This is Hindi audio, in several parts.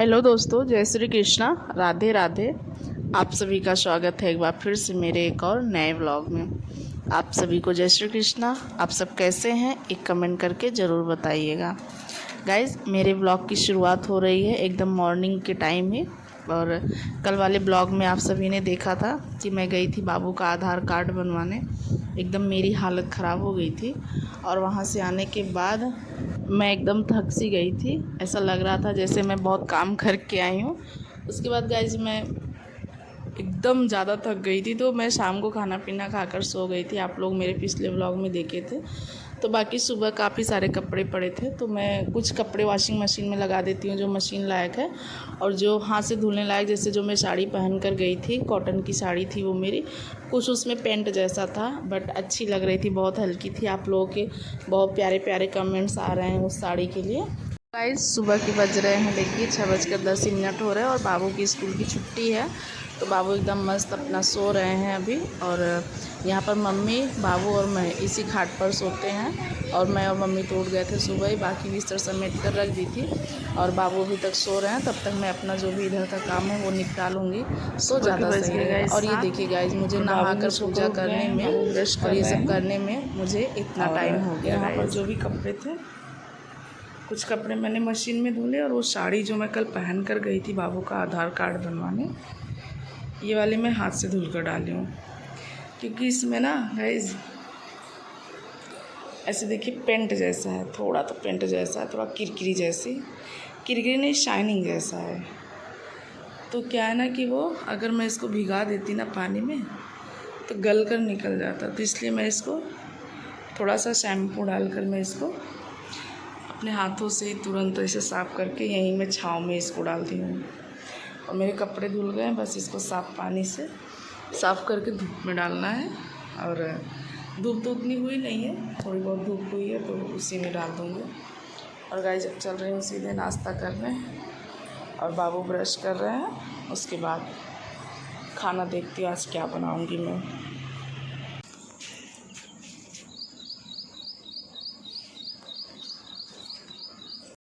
हेलो दोस्तों, जय श्री कृष्णा, राधे राधे। आप सभी का स्वागत है एक बार फिर से मेरे एक और नए व्लॉग में। आप सभी को जय श्री कृष्णा। आप सब कैसे हैं, एक कमेंट करके ज़रूर बताइएगा। गाइज़, मेरे व्लॉग की शुरुआत हो रही है एकदम मॉर्निंग के टाइम में। और कल वाले ब्लॉग में आप सभी ने देखा था कि मैं गई थी बाबू का आधार कार्ड बनवाने। एकदम मेरी हालत ख़राब हो गई थी और वहाँ से आने के बाद मैं एकदम थक सी गई थी। ऐसा लग रहा था जैसे मैं बहुत काम करके आई हूँ। उसके बाद गाइज मैं एकदम ज़्यादा थक गई थी, तो मैं शाम को खाना पीना खाकर सो गई थी। आप लोग मेरे पिछले व्लॉग में देखे थे। तो बाकी सुबह काफ़ी सारे कपड़े पड़े थे, तो मैं कुछ कपड़े वॉशिंग मशीन में लगा देती हूँ जो मशीन लायक है, और जो हाथ से धुलने लायक, जैसे जो मैं साड़ी पहन कर गई थी, कॉटन की साड़ी थी वो मेरी, कुछ उसमें पेंट जैसा था बट अच्छी लग रही थी, बहुत हल्की थी। आप लोगों के बहुत प्यारे प्यारे कमेंट्स आ रहे हैं उस साड़ी के लिए। गाइस, सुबह के बज रहे हैं, देखिए 6:10 हो रहे हैं और बाबू की स्कूल की छुट्टी है। तो बाबू एकदम मस्त अपना सो रहे हैं अभी। और यहाँ पर मम्मी, बाबू और मैं इसी खाट पर सोते हैं। और मैं और मम्मी तो उठ गए थे सुबह ही, बाकी बिस्तर समेट कर रख दी थी। और बाबू अभी तक सो रहे हैं, तब तक मैं अपना जो भी इधर का काम है वो निपटा लूँगी। सो ज़्यादा सही है। और ये देखिए गाइज, मुझे नहाकर पूजा करने में और ये सब करने में मुझे इतना टाइम हो गया। यहाँ पर जो भी कपड़े थे, कुछ कपड़े मैंने मशीन में धुले, और वो साड़ी जो मैं कल पहन कर गई थी बाबू का आधार कार्ड बनवाने, ये वाली मैं हाथ से धुल कर डाली हूँ। क्योंकि इसमें ना गाइस ऐसे देखिए पेंट जैसा है, थोड़ा तो पेंट जैसा है, थोड़ा किरकिरी जैसी, किरकिरी नहीं शाइनिंग जैसा है। तो क्या है ना कि वो अगर मैं इसको भिगा देती ना पानी में तो गल कर निकल जाता। तो इसलिए मैं इसको थोड़ा सा शैम्पू डालकर मैं इसको अपने हाथों से तुरंत ऐसे साफ़ करके यहीं मैं छाँव में इसको डालती हूँ। और मेरे कपड़े धुल गए, बस इसको साफ़ पानी से साफ़ करके धूप में डालना है। और धूप तो उतनी हुई नहीं है, थोड़ी बहुत धूप हुई है तो उसी में डाल दूँगी। और गाइस, अब चल रही हूँ सीधे नाश्ता करने, और बाबू ब्रश कर रहे हैं। उसके बाद खाना देखती हूँ आज क्या बनाऊँगी मैं।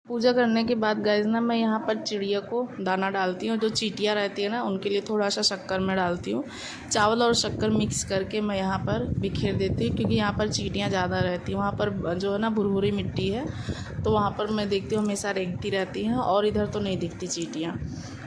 पूजा करने के बाद गाइस ना, मैं यहाँ पर चिड़िया को दाना डालती हूँ। जो चींटियाँ रहती है ना, उनके लिए थोड़ा सा शक्कर मैं डालती हूँ। चावल और शक्कर मिक्स करके मैं यहाँ पर बिखेर देती हूँ, क्योंकि यहाँ पर चींटियाँ ज़्यादा रहती हैं। वहाँ पर जो है ना भुरभुरी मिट्टी है, तो वहाँ पर मैं देखती हूँ हमेशा रेंगती रहती हैं, और इधर तो नहीं दिखती चींटियाँ।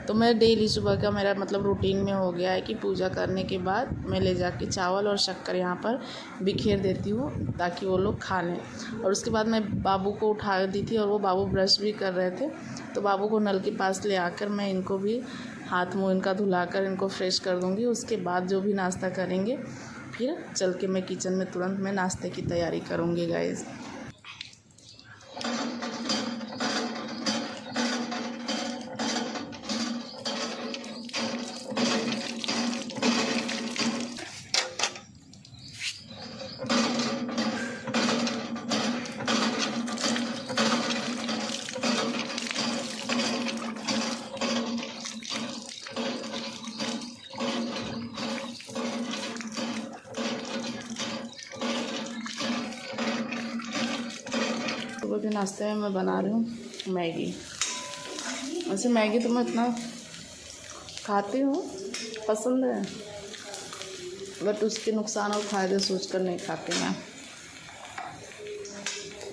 तो मैं डेली सुबह का मेरा मतलब रूटीन में हो गया है कि पूजा करने के बाद मैं ले जाके चावल और शक्कर यहाँ पर बिखेर देती हूँ, ताकि वो लोग खा लें। और उसके बाद मैं बाबू को उठा दी थी, और वो बाबू ब्रश भी कर रहे थे, तो बाबू को नल के पास ले आकर मैं इनको भी हाथ मुँह इनका धुलाकर इनको फ्रेश कर दूँगी। उसके बाद जो भी नाश्ता करेंगे, फिर चल के मैं किचन में तुरंत मैं नाश्ते की तैयारी करूँगी गाइज़। सुबह के नाश्ते में मैं बना रही हूँ मैगी। वैसे मैगी तो मैं इतना खाती हूँ, पसंद है, बट उसके नुकसान और फ़ायदे सोच कर नहीं खाती मैं।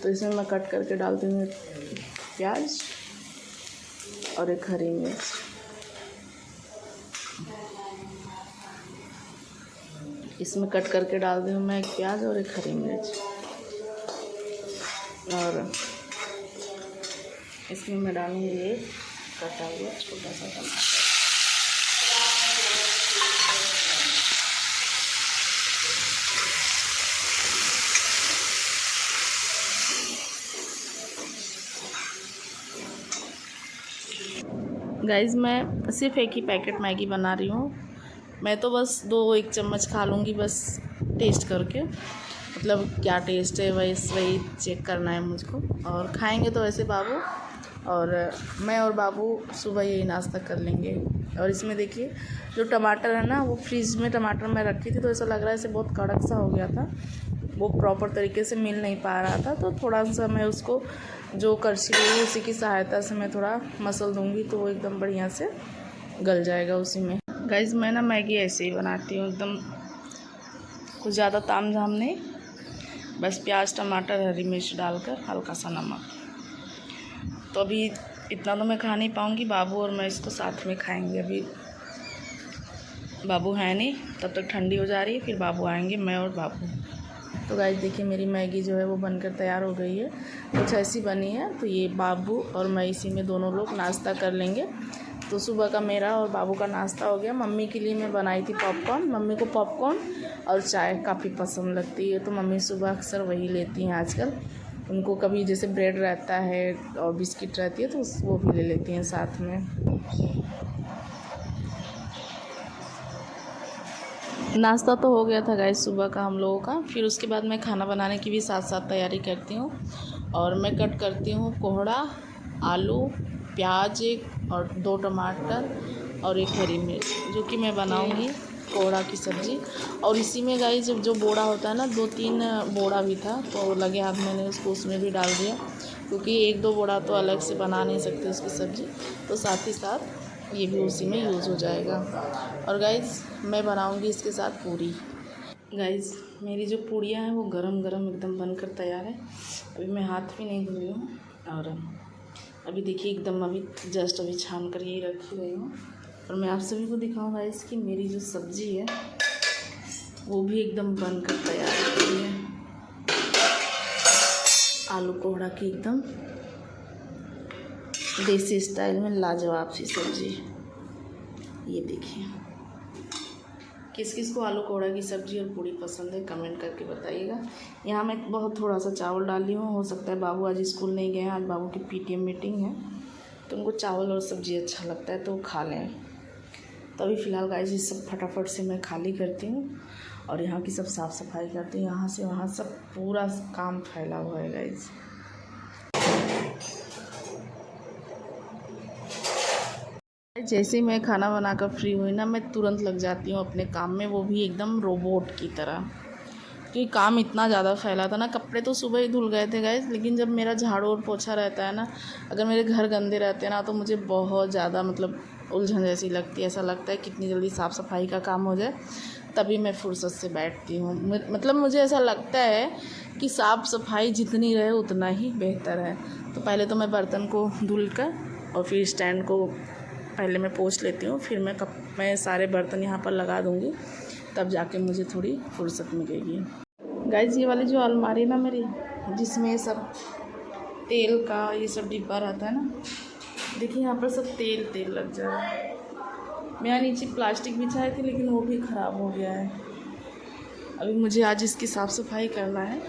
तो इसमें मैं कट करके डालती हूँ प्याज और एक हरी मिर्च। इसमें कट करके डालती हूँ मैं एक प्याज और एक हरी मिर्च। और इसमें मैं डालूँगी एक कटा हुआ छोटा सा टमाटर। गाइज़, मैं सिर्फ एक ही पैकेट मैगी बना रही हूँ। मैं तो बस 1 चम्मच खा लूँगी, बस टेस्ट करके, मतलब क्या टेस्ट है वही चेक करना है मुझको। और खाएंगे तो वैसे बाबू और मैं और बाबू सुबह यही नाश्ता कर लेंगे। और इसमें देखिए जो टमाटर है ना, वो फ्रिज में टमाटर मैं रखी थी, तो ऐसा लग रहा है ऐसे बहुत कड़क सा हो गया था, वो प्रॉपर तरीके से मिल नहीं पा रहा था, तो थोड़ा सा मैं उसको जो करछी है उसी की सहायता से मैं थोड़ा मसल दूँगी तो वो एकदम बढ़िया से गल जाएगा उसी में। गाइस मैं ना मैगी ऐसे ही बनाती हूँ, एकदम कुछ ज़्यादा ताम झाम नहीं, बस प्याज टमाटर हरी मिर्च डालकर हल्का सा नमक। तो अभी इतना तो मैं खा नहीं पाऊँगी, बाबू और मैं इसको साथ में खाएंगे। अभी बाबू है नहीं, तब तक ठंडी हो जा रही है, फिर बाबू आएंगे, मैं और बाबू। तो गाइस देखिए मेरी मैगी जो है वो बनकर तैयार हो गई है, कुछ ऐसी बनी है। तो ये बाबू और मैं इसी में दोनों लोग नाश्ता कर लेंगे। तो सुबह का मेरा और बाबू का नाश्ता हो गया। मम्मी के लिए मैं बनाई थी पॉपकॉर्न। मम्मी को पॉपकॉर्न और चाय काफ़ी पसंद लगती है, तो मम्मी सुबह अक्सर वही लेती हैं आजकल। उनको कभी जैसे ब्रेड रहता है और बिस्किट रहती है तो वो भी ले लेती हैं साथ में। नाश्ता तो हो गया था गाइस सुबह का हम लोगों का। फिर उसके बाद मैं खाना बनाने की भी साथ साथ तैयारी करती हूँ, और मैं कट करती हूँ कोहड़ा, आलू, प्याज एक और 2 टमाटर और 1 हरी मिर्च, जो कि मैं बनाऊँगी कोहड़ा की सब्ज़ी। और इसी में गाइस जो बोड़ा होता है ना, 2-3 बोड़ा भी था, तो लगे हाथ मैंने उसको उसमें भी डाल दिया, क्योंकि 1-2 बोड़ा तो अलग से बना नहीं सकते उसकी सब्ज़ी, तो साथ ही साथ ये भी उसी में यूज़ हो जाएगा। और गाइस मैं बनाऊंगी इसके साथ पूरी। गाइस मेरी जो पूड़ियाँ हैं वो गरम गरम एकदम बनकर तैयार है। अभी मैं हाथ भी नहीं धुली हूँ, और अभी देखिए एकदम अभी जस्ट अभी छान कर यही रखी गई हूँ। और मैं आप सभी को दिखाऊँ गाइस कि मेरी जो सब्ज़ी है वो भी एकदम बनकर तैयार हो गई है, आलू कोहड़ा की एकदम देसी स्टाइल में लाजवाब सी सब्ज़ी। ये देखिए, किस किस को आलू कोहड़ा की सब्ज़ी और पूड़ी पसंद है कमेंट करके बताइएगा। यहाँ मैं बहुत थोड़ा सा चावल डाली हूँ, हो सकता है बाबू आज स्कूल नहीं गए हैं, आज बाबू की पीटीएम मीटिंग है, तो उनको चावल और सब्ज़ी अच्छा लगता है तो वो खा लें। तो अभी फ़िलहाल गाइस ये सब फटाफट से मैं खाली करती हूँ और यहाँ की सब साफ़ सफाई करती हूँ। यहाँ से वहाँ सब पूरा काम फैला हुआ है गाइस। जैसे ही मैं खाना बनाकर फ्री हुई ना, मैं तुरंत लग जाती हूँ अपने काम में, वो भी एकदम रोबोट की तरह, क्योंकि काम इतना ज़्यादा फैला था ना। कपड़े तो सुबह ही धुल गए थे गाइस, लेकिन जब मेरा झाड़ू और पोछा रहता है ना, अगर मेरे घर गंदे रहते हैं ना, तो मुझे बहुत ज़्यादा मतलब उलझन जैसी लगती है। ऐसा लगता है कितनी जल्दी साफ़ सफाई का काम हो जाए, तभी मैं फुर्सत से बैठती हूँ। मतलब मुझे ऐसा लगता है कि साफ़ सफाई जितनी रहे उतना ही बेहतर है। तो पहले तो मैं बर्तन को धुल कर और फिर स्टैंड को पहले मैं पोंछ लेती हूँ, फिर मैं सारे बर्तन यहाँ पर लगा दूँगी, तब जाके मुझे थोड़ी फुर्सत मिलेगी। गाइस ये वाली जो अलमारी ना मेरी, जिसमें सब तेल का ये सब डिब्बा रहता है ना, देखिए यहाँ पर सब तेल लग जा रहा है। मैं यहाँ नीचे प्लास्टिक बिछाई थी, लेकिन वो भी ख़राब हो गया है। अभी मुझे आज इसकी साफ़ सफाई करना है,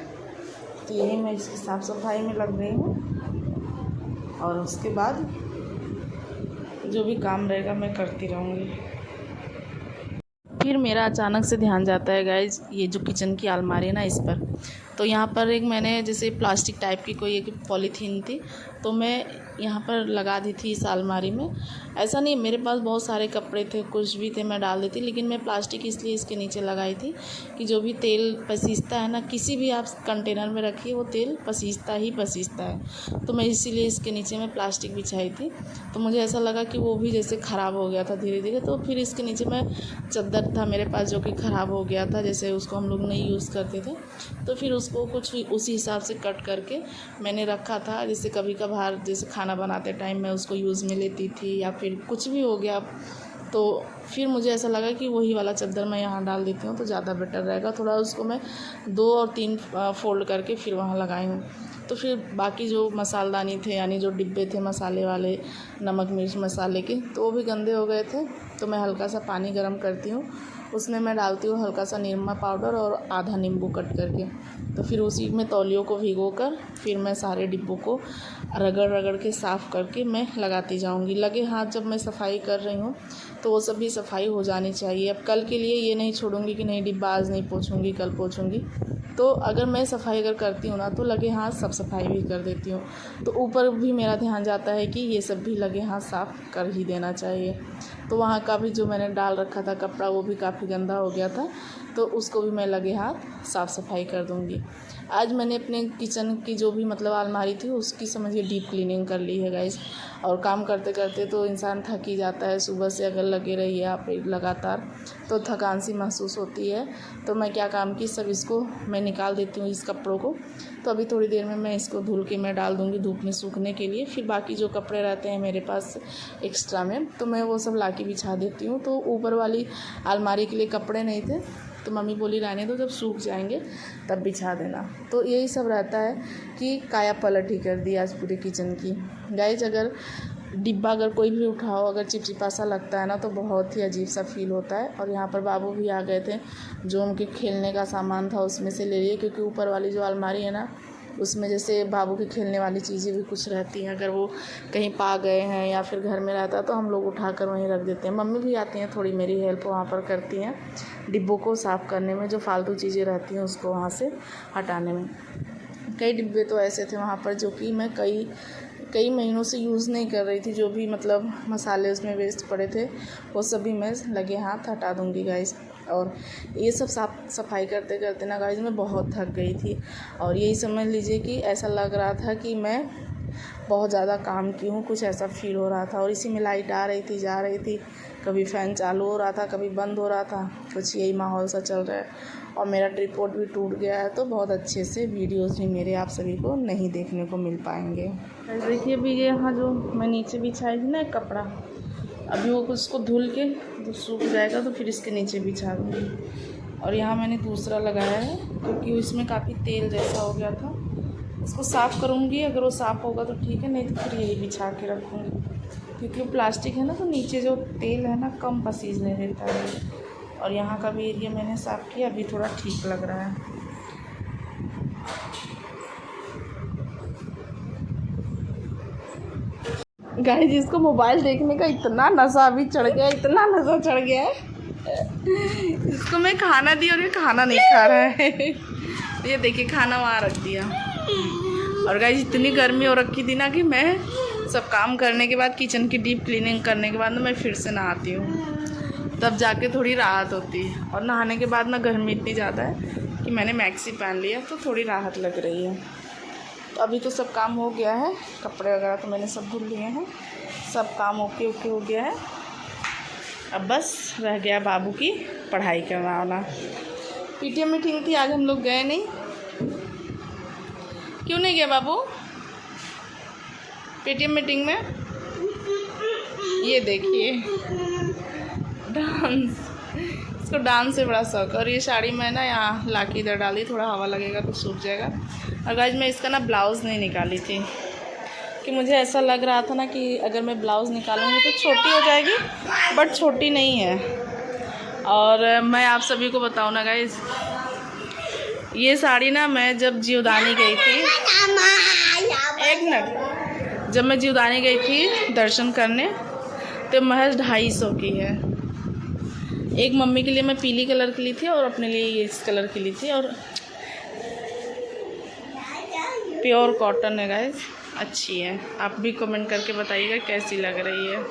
तो यही मैं इसकी साफ़ सफाई में लग गई हूँ, और उसके बाद जो भी काम रहेगा मैं करती रहूँगी। फिर मेरा अचानक से ध्यान जाता है गाइज, ये जो किचन की अलमारी है ना, इस पर। तो यहाँ पर एक मैंने जैसे प्लास्टिक टाइप की कोई एक पॉलीथीन थी, तो मैं यहाँ पर लगा दी थी इस अलमारी में। ऐसा नहीं, मेरे पास बहुत सारे कपड़े थे, कुछ भी थे, मैं डाल देती, लेकिन मैं प्लास्टिक इसलिए इसके नीचे लगाई थी कि जो भी तेल पसीजता है ना, किसी भी आप कंटेनर में रखिए, वो तेल पसीजता है। तो मैं इसीलिए इसके नीचे में प्लास्टिक बिछाई थी। तो मुझे ऐसा लगा कि वो भी जैसे ख़राब हो गया था धीरे धीरे, तो फिर इसके नीचे मैं चद्दर था मेरे पास जो कि ख़राब हो गया था, जैसे उसको हम लोग नहीं यूज़ करते थे, तो फिर उसको कुछ उसी हिसाब से कट करके मैंने रखा था। जैसे कभी कभार जैसे खाना बनाते टाइम मैं उसको यूज़ में लेती थी, या फिर कुछ भी हो गया, तो फिर मुझे ऐसा लगा कि वही वाला चद्दर मैं यहाँ डाल देती हूँ तो ज़्यादा बेटर रहेगा। थोड़ा उसको मैं 2 और 3 फोल्ड करके फिर वहाँ लगाई हूँ। तो फिर बाकी जो मसालदानी थे, यानी जो डिब्बे थे मसाले वाले, नमक मिर्च मसाले के, तो वो भी गंदे हो गए थे। तो मैं हल्का सा पानी गर्म करती हूँ, उसमें मैं डालती हूँ हल्का सा निरमा पाउडर और आधा नींबू कट करके। तो फिर उसी में तौलियों को भिगोकर फिर मैं सारे डिब्बों को रगड़ के साफ़ करके मैं लगाती जाऊँगी। लगे हाथ जब मैं सफाई कर रही हूँ तो वो सब भी सफाई हो जानी चाहिए। अब कल के लिए ये नहीं छोड़ूंगी कि नहीं डिब्बा आज नहीं पोंछूंगी, कल पोंछूंगी। तो अगर मैं सफाई अगर करती हूँ ना, तो लगे हाथ सब सफाई भी कर देती हूँ। तो ऊपर भी मेरा ध्यान जाता है कि ये सब भी लगे हाथ साफ़ कर ही देना चाहिए। तो वहाँ का भी जो मैंने डाल रखा था कपड़ा वो भी काफ़ी गंदा हो गया था, तो उसको भी मैं लगे हाथ साफ़ सफाई कर दूँगी। आज मैंने अपने किचन की जो भी मतलब अलमारी थी उसकी समझिए डीप क्लीनिंग कर ली है गाइस। और काम करते करते तो इंसान थक ही जाता है, सुबह से अगर लगे रहिए आप लगातार तो थकान सी महसूस होती है। तो मैं क्या काम की, सब इसको मैं निकाल देती हूँ इस कपड़ों को। तो अभी थोड़ी देर में मैं इसको धुल के मैं डाल दूँगी धूप में सूखने के लिए। फिर बाकी जो कपड़े रहते हैं मेरे पास एक्स्ट्रा में, तो मैं वो सब ला के बिछा देती हूँ। तो ऊपर वाली अलमारी के लिए कपड़े नहीं थे, तो मम्मी बोली रहने दो, जब सूख जाएंगे तब बिछा देना। तो यही सब रहता है कि काया पलट ही कर दी आज पूरे किचन की। गाइस अगर डिब्बा अगर कोई भी उठाओ अगर चिपचिपा सा लगता है ना तो बहुत ही अजीब सा फील होता है। और यहाँ पर बाबू भी आ गए थे, जो उनके खेलने का सामान था उसमें से ले लिए, क्योंकि ऊपर वाली जो अलमारी है ना उसमें जैसे बाबू की खेलने वाली चीज़ें भी कुछ रहती हैं। अगर वो कहीं पा गए हैं या फिर घर में रहता तो हम लोग उठाकर वहीं रख देते हैं। मम्मी भी आती हैं, थोड़ी मेरी हेल्प वहाँ पर करती हैं डिब्बों को साफ़ करने में, जो फालतू चीज़ें रहती हैं उसको वहाँ से हटाने में। कई डिब्बे तो ऐसे थे वहाँ पर जो कि मैं कई महीनों से यूज़ नहीं कर रही थी, जो भी मतलब मसाले उसमें वेस्ट पड़े थे वो सभी मैं लगे हाथ हटा दूँगी गाइस। और ये सब साफ़ सफाई करते करते ना गाइस मैं बहुत थक गई थी, और यही समझ लीजिए कि ऐसा लग रहा था कि मैं बहुत ज़्यादा काम की हूँ, कुछ ऐसा फील हो रहा था। और इसी में लाइट आ रही थी जा रही थी, कभी फ़ैन चालू हो रहा था कभी बंद हो रहा था, कुछ यही माहौल सा चल रहा है। और मेरा ट्रिपॉड भी टूट गया है, तो बहुत अच्छे से वीडियोज़ भी मेरे आप सभी को नहीं देखने को मिल पाएंगे। देखिए अभी ये यहाँ जो मैं नीचे बिछाई थी ना एक कपड़ा, अभी वो उसको धुल के जब सूख जाएगा तो फिर इसके नीचे बिछा दूँगी। और यहाँ मैंने दूसरा लगाया है क्योंकि इसमें काफ़ी तेल जैसा हो गया था, इसको साफ़ करूँगी। अगर वो साफ़ होगा तो ठीक है, नहीं तो फिर यही बिछा के रखूँगी, क्योंकि वो प्लास्टिक है ना तो नीचे जो तेल है ना कम पसीजने देता है। और यहाँ का भी एरिया मैंने साफ़ किया, अभी थोड़ा ठीक लग रहा है। गाइस जिसको मोबाइल देखने का इतना नशा अभी चढ़ गया, इतना नशा चढ़ गया है, इसको मैं खाना दी और ये खाना नहीं खा रहा है। ये देखिए खाना वहाँ रख दिया। और गाइस इतनी गर्मी हो रखी थी ना कि मैं सब काम करने के बाद किचन की डीप क्लीनिंग करने के बाद ना मैं फिर से नहाती हूँ, तब जाके थोड़ी राहत होती है। और नहाने के बाद ना गर्मी इतनी ज़्यादा है कि मैंने मैक्सी पहन लिया, तो थोड़ी राहत लग रही है। तो अभी तो सब काम हो गया है, कपड़े वगैरह तो मैंने सब धुल लिए हैं, सब काम ओके हो गया है। अब बस रह गया बाबू की पढ़ाई करवाना। पीटीएम मीटिंग थी आज, हम लोग गए नहीं। क्यों नहीं गया बाबू पीटीएम मीटिंग में? ये देखिए डांस, इसको डांस से बड़ा शौक। और ये साड़ी मैं ना यहाँ ला के इधर डाली, थोड़ा हवा लगेगा तो सूख जाएगा। और गाइस मैं इसका ना ब्लाउज़ नहीं निकाली थी, कि मुझे ऐसा लग रहा था ना कि अगर मैं ब्लाउज़ निकालूंगी तो छोटी हो जाएगी, बट छोटी नहीं है। और मैं आप सभी को बताऊँ ना गाइस, ये साड़ी ना मैं जब जीवदानी गई थी, एक मिनट, जब मैं जीवदानी गई थी दर्शन करने तो महज 250 की है। एक मम्मी के लिए मैं पीली कलर की ली थी और अपने लिए ये इस कलर की ली थी, और प्योर कॉटन है गाइस, अच्छी है। आप भी कमेंट करके बताइएगा कैसी लग रही है।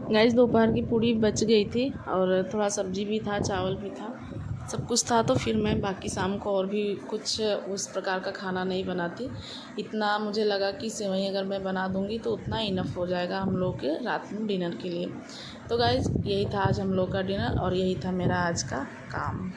गाइस दोपहर की पूड़ी बच गई थी और थोड़ा सब्जी भी था, चावल भी था, सब कुछ था। तो फिर मैं बाकी शाम को और भी कुछ उस प्रकार का खाना नहीं बनाती। इतना मुझे लगा कि सेवई अगर मैं बना दूंगी तो उतना इनफ हो जाएगा हम लोग के रात में डिनर के लिए। तो गाइस यही था आज हम लोग का डिनर और यही था मेरा आज का काम।